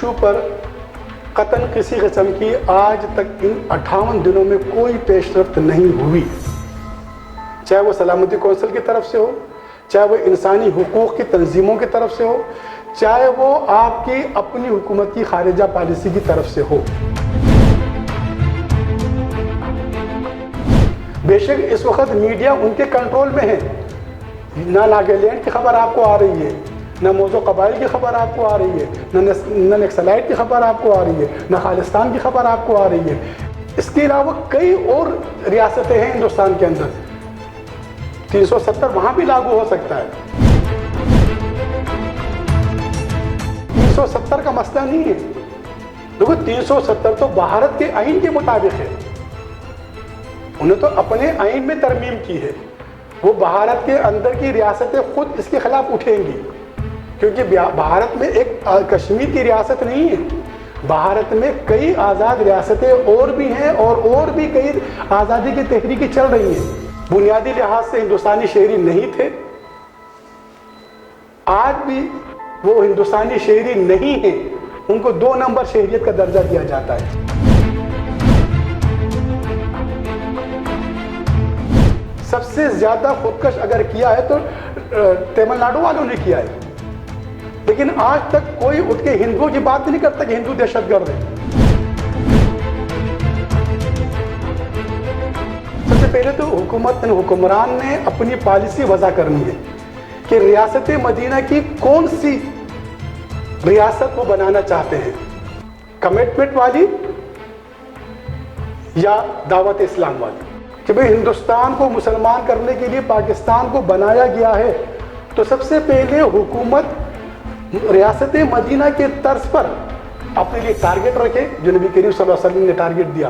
Issue پر قطعاً کسی قسم کی آج تک ان 58 دنوں میں کوئی پیش رفت نہیں ہوئی، چاہے وہ سلامتی کونسل کی طرف سے ہو، چاہے وہ انسانی حقوق کی تنظیموں کی طرف سے ہو، چاہے وہ آپ کی اپنی حکومت کی خارجہ پالیسی کی طرف سے ہو۔ بے شک اس وقت میڈیا ان کے کنٹرول میں ہے، نہ ناگالینڈ کی خبر آپ کو آ رہی ہے، نہ موضوع قبائل کی خبر آپ کو آ رہی ہے، نہ نکسلائٹ کی خبر آپ کو آ رہی ہے، نہ خالستان کی خبر آپ کو آ رہی ہے۔ اس کے علاوہ کئی اور ریاستیں ہیں ہندوستان کے اندر، 370 وہاں بھی لاگو ہو سکتا ہے۔ 370 کا مسئلہ نہیں ہے، دیکھو 370 تو بھارت کے آئین کے مطابق ہے، انہوں تو اپنے آئین میں ترمیم کی ہے، وہ بھارت کے اندر کی ریاستیں خود اس کے خلاف اٹھیں گی، کیونکہ بھارت میں ایک کشمیر کی ریاست نہیں ہے، بھارت میں کئی آزاد ریاستیں اور بھی ہیں، اور بھی کئی آزادی کی تحریکیں چل رہی ہیں۔ بنیادی لحاظ سے ہندوستانی شہری نہیں تھے، آج بھی وہ ہندوستانی شہری نہیں ہیں، ان کو 2 نمبر شہریت کا درجہ دیا جاتا ہے۔ سب سے زیادہ خودکش اگر کیا ہے تو تمل ناڈو والوں نے کیا ہے، لیکن آج تک کوئی اٹھ کے ہندوؤں کی بات نہیں کرتا کہ ہندو دہشت گرد ہے۔ سب سے پہلے تو حکمران نے اپنی پالیسی وضع کرنی ہے کہ ریاست مدینہ کی کون سی ریاست وہ بنانا چاہتے ہیں، کمٹمنٹ والی یا دعوت اسلام والی، کہ بھئی ہندوستان کو مسلمان کرنے کے لیے پاکستان کو بنایا گیا ہے، تو سب سے پہلے حکومت ریاست مدینہ کے طرز پر اپنے لیے ٹارگٹ رکھے، جو نبی کریم صلی اللہ علیہ وسلم نے ٹارگٹ دیا۔